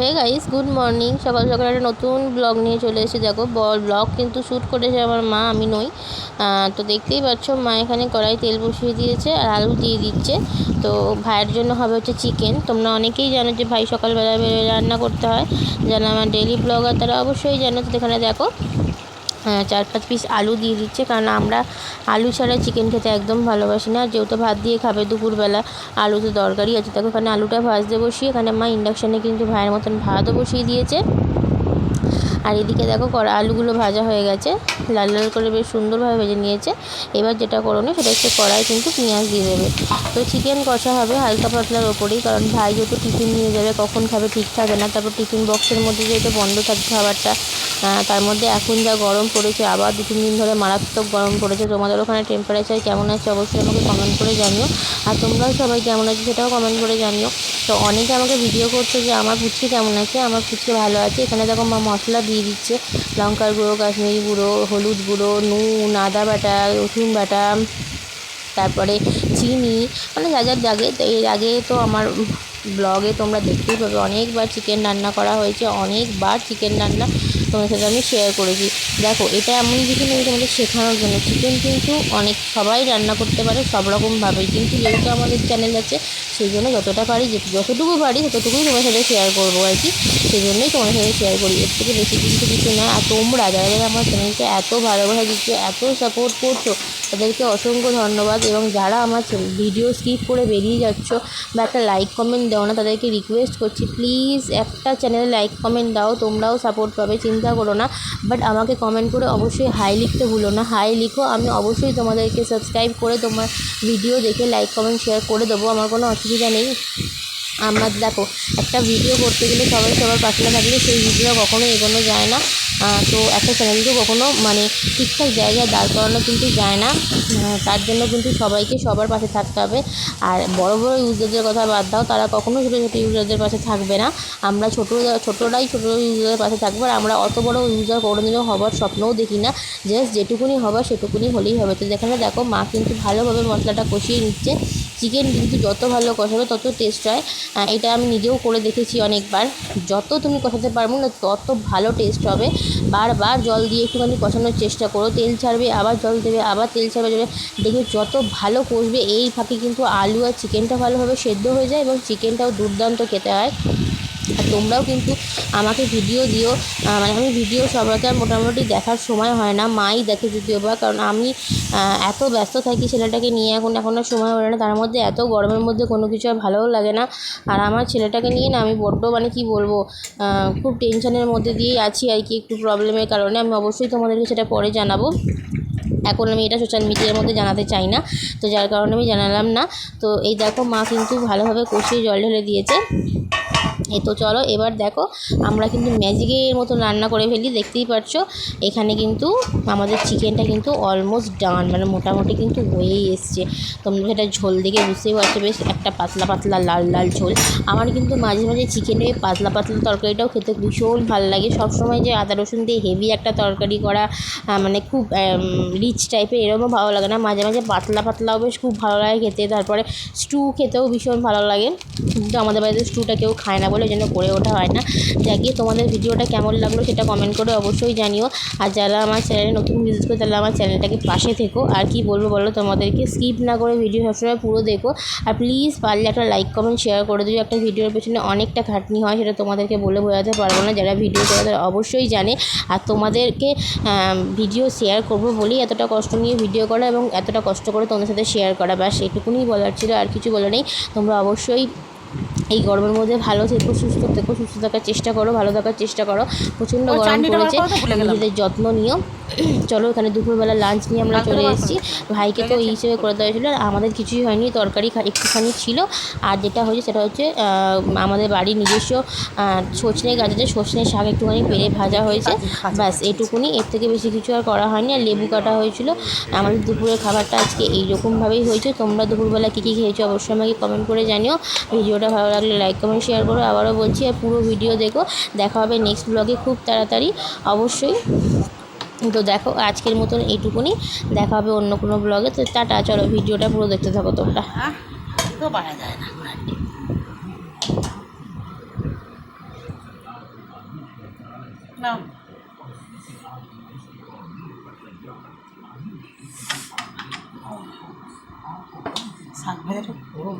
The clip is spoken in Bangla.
Hey guys, good morning. সকাল সকাল একটা নতুন ব্লগ নিয়ে চলে এসে দেখো। ব্লগ কিন্তু শ্যুট করেছে আমার মা, আমি নই। তো দেখতেই পাচ্ছ মা এখানে কড়াই তেল বসিয়ে দিয়েছে আর আলু দিয়ে দিচ্ছে। তো ভাইয়ের জন্য হবে হচ্ছে চিকেন। তোমরা অনেকেই জানো যে ভাই সকালবেলা বেরোয় রান্না করতে হয়, যারা আমার ডেইলি ব্লগার তারা অবশ্যই জানো। তো এখানে দেখো 4-5 পিস আলু দিয়ে দিচ্ছে, কারণ আমরা আলু ছাড়া চিকেন খেতে একদম ভালোবাসি না। যেহেতু ভাত দিয়ে খাবে দুপুরবেলা, আলু তো দরকারই আছে। দেখো এখানে আলুটা ভাজতে বসিয়ে এখানে মা ইন্ডাকশানে কিন্তু ভাইয়ের মতন ভাতও বসিয়ে দিয়েছে। আর এদিকে দেখো আলুগুলো ভাজা হয়ে গেছে, লাল লাল করে বেশ সুন্দরভাবে ভেজে নিয়েছে। এবার যেটা করোনি সেটা হচ্ছে কড়াই কিন্তু পেঁয়াজ দিয়ে দেবে। তো চিকেন কষা হবে হালকা পাতলার ওপরেই, কারণ ভাই যেহেতু টিফিন নিয়ে যাবে, কখন খাবে ঠিক থাকে না। তারপর টিফিন বক্সের মধ্যে যেহেতু বন্ধ থাকে খাবারটা, তার মধ্যে এখন যা গরম পড়েছে, আবার 2-3 দিন ধরে মারাত্মক গরম পড়েছে। তোমাদের ওখানে টেম্পারেচার কেমন আছে অবশ্যই আমাকে কমেন্ট করে জানিও, আর তোমরাও সবাই কেমন আছে সেটাও কমেন্ট করে জানিও। তো অনেকে আমাকে ভিডিও করছে যে আমার পুচকি কেমন আছে। আমার পুচকি ভালো আছে। এখানে দেখো মা মশলা দিয়ে দিচ্ছে, লঙ্কার গুঁড়ো, কাশ্মীরি গুঁড়ো, হলুদ গুঁড়ো, নুন, আদা বাটা, রসুন বাটা, তারপরে চিনি, মানে যা যা লাগে। তো এর আগে তো আমার ব্লগে তোমরা দেখতেই পাবে অনেকবার চিকেন রান্না করা হয়েছে, অনেকবার চিকেন রান্না তোমাদের সাথে আমি শেয়ার করেছি। দেখো এটা এমন কিছু নেই তোমাদের শেখানোর জন্য। চিকেন কিন্তু অনেক সবাই রান্না করতে পারে সব রকমভাবেই, কিন্তু যেহেতু আমাদের চ্যানেল আছে সেই জন্য যতটুকু পারি ততটুকুই তোমার সাথে শেয়ার করবো আর কি। সেই জন্যই তোমার সাথে শেয়ার করি, এর থেকে বেশি কিন্তু কিছু না। আর তোমরা যারা যারা আমার চ্যানেলকে এত ভালোবাসা দিচ্ছ, এত সাপোর্ট করছো, তাদেরকে অসংখ্য ধন্যবাদ। এবং যারা আমার ভিডিও স্কিপ করে বেরিয়ে যাচ্ছ বা একটা লাইক কমেন্ট দাও না, তাদেরকে রিকোয়েস্ট করছি প্লিজ একটা চ্যানেলে লাইক কমেন্ট দাও, তোমরাও সাপোর্ট পাবে, চিন্তা করো না। বাট আমাকে কমেন্ট করে অবশ্যই হাই লিখতে ভুলো না, হাই লিখো, আমি অবশ্যই তোমাদেরকে সাবস্ক্রাইব করে তোমার ভিডিও দেখে লাইক কমেন্ট শেয়ার করে দেবো, আমার কোনো অসুবিধা নেই। আমার দেখো একটা ভিডিও করতে গেলে সবাই সবার পাশে না থাকলে সেই ভিডিও কখনো এগোনো যায় না। তো একটা চ্যানেলকে কখনো মানে ঠিকঠাক জায়গায় দাঁড় করানো কিন্তু যায় না। তার জন্য কিন্তু সবাইকে সবার পাশে থাকতে হবে। আর বড় বড় ইউজারদের কথা বাদ দাও, তারা কখনো ছোটো ছোটো ইউজারদের পাশে থাকবে না। আমরা ছোটোরাই ছোটো ইউজারের পাশে থাকবো। আর আমরা অত বড় ইউজার কোনোদিনও হবার স্বপ্নও দেখি না। জাস্ট যেটুকুনি হবার সেটুকুনি হলেই হবে। তো যেখানে দেখো মা কিন্তু ভালোভাবে মশলাটা কষিয়ে নিচ্ছে। চিকেন কিন্তু যত ভালো কষাবে তত টেস্ট হয়, এটা আমি নিজেও করে দেখেছি অনেকবার। যত তুমি কষাতে পারবো না তত ভালো টেস্ট হবে। বারবার জল দিয়ে একটুখানি কষানোর চেষ্টা করো, তেল ছাড়বে আবার জল দেবে, আবার তেল ছাড়বে, দেখবে যত ভালো কষবে এই ফাঁকে কিন্তু আলু আর চিকেনটা ভালোভাবে সেদ্ধ হয়ে যায় এবং চিকেনটাও দুর্দান্ত খেতে হয়। আর তোমরাও কিন্তু আমাকে ভিডিও দিও, মানে আমি ভিডিও সবাইকে মোটামুটি দেখার সময় হয় না, মাই দেখে যদিও বা, কারণ আমি এত ব্যস্ত থাকি ছেলেটাকে নিয়ে, এখন আর সময় হয় না। তার মধ্যে এত গরমের মধ্যে কোনো কিছু আর ভালোও লাগে না। আর আমার ছেলেটাকে নিয়ে না আমি বড্ড মানে কি বলবো, খুব টেনশনের মধ্যে দিয়েই আছি আর কি, একটু প্রবলেমের কারণে। আমি অবশ্যই তোমাদেরকে সেটা পরে জানাবো, এখন আমি এটা সোশ্যাল মিডিয়ার মধ্যে জানাতে চাই না, তো যার কারণে আমি জানালাম না। তো এই দেখো মা কিন্তু ভালোভাবে কষিয়ে জল ঢেলে দিয়েছে। তো চলো এবার দেখো আমরা কিন্তু ম্যাজিকের মতো রান্না করে ফেলি। দেখতেই পাচ্ছো এখানে কিন্তু আমাদের চিকেনটা কিন্তু অলমোস্ট ডান, মানে মোটামুটি কিন্তু হয়েই এসছে। তোমরা সেটা ঝোল দেখে বুঝতেই পারছো, বেশ একটা পাতলা পাতলা লাল লাল ঝোল। আমার কিন্তু মাঝে মাঝে চিকেনের পাতলা পাতলা তরকারিটাও খেতে ভীষণ ভালো লাগে। সবসময় যে আদা রসুন দিয়ে হেভি একটা তরকারি করা, মানে খুব রিচ টাইপের, এরকমও ভালো লাগে না। মাঝে মাঝে পাতলা পাতলাও বেশ খুব ভালো লাগে খেতে। তারপরে স্টু খেতেও ভীষণ ভালো লাগে, কিন্তু আমাদের বাড়িতে স্টুটা কেউ খায় না বলে ওই জন্য করে ওঠা হয় না। যাকে তোমাদের ভিডিওটা কেমন লাগলো সেটা কমেন্ট করে অবশ্যই জানিও। আর যারা আমার চ্যানেলে নতুন ভিজিট করে তাহলে আমার চ্যানেলটাকে পাশে থেকো। আর কি বলবো বলো, তোমাদেরকে স্কিপ না করে ভিডিও সবসময় পুরো দেখো। আর প্লিজ পারলে একটা লাইক কমেন্ট শেয়ার করে দিও। একটা ভিডিওর পেছনে অনেকটা খাটনি হয়, সেটা তোমাদেরকে বলে বোঝাতে পারবো না, যারা ভিডিও করে তারা অবশ্যই জানে। আর তোমাদেরকে ভিডিও শেয়ার করবো বলেই এতটা কষ্ট নিয়ে ভিডিও করা এবং এতটা কষ্ট করে তোমাদের সাথে শেয়ার করা, ব্যাস সেটুকুনি বলার ছিল, আর কিছু বলা নেই। তোমরা অবশ্যই এই গরমের মধ্যে ভালো থেকো, সুস্থ থেকো, সুস্থ থাকার চেষ্টা করো, ভালো থাকার চেষ্টা করো। প্রচণ্ড গরম পড়েছে, নিজেদের যত্ন নিও। চলো এখানে দুপুরবেলা লাঞ্চ নিয়ে আমরা চলে এসেছি। ভাইকে তো এই হিসেবে করে দেওয়া হয়েছিল, আর আমাদের কিছুই হয়নি, তরকারি একটুখানি ছিল। আর যেটা হয়েছে সেটা হচ্ছে আমাদের বাড়ির নিজস্ব সজনে গাছ আছে, সজনে শাক একটুখানি পেরে ভাজা হয়েছে, ব্যাস এটুকুনি, এর থেকে বেশি কিছু আর করা হয়নি। আর লেবু কাটা হয়েছিল। আমাদের দুপুরের খাবারটা আজকে এইরকমভাবেই হয়েছে। তোমরা দুপুরবেলা কী কী খেয়েছো অবশ্যই আমাকে কমেন্ট করে জানিও। ভিডিওটা ভালো লাগলে লাইক কমেন্ট শেয়ার করো, আবারও বলছি। আর পুরো ভিডিও দেখো। দেখা হবে নেক্সট ব্লগে খুব তাড়াতাড়ি অবশ্যই। তো দেখো আজকের মতন এইটুকুনি, দেখা হবে অন্য কোনো ব্লগে। তো টাটা, চলো ভিডিওটা পুরো দেখতে থাকো তোমরা। তো বাড়া যায় না। না শাক ভাজাটা করো।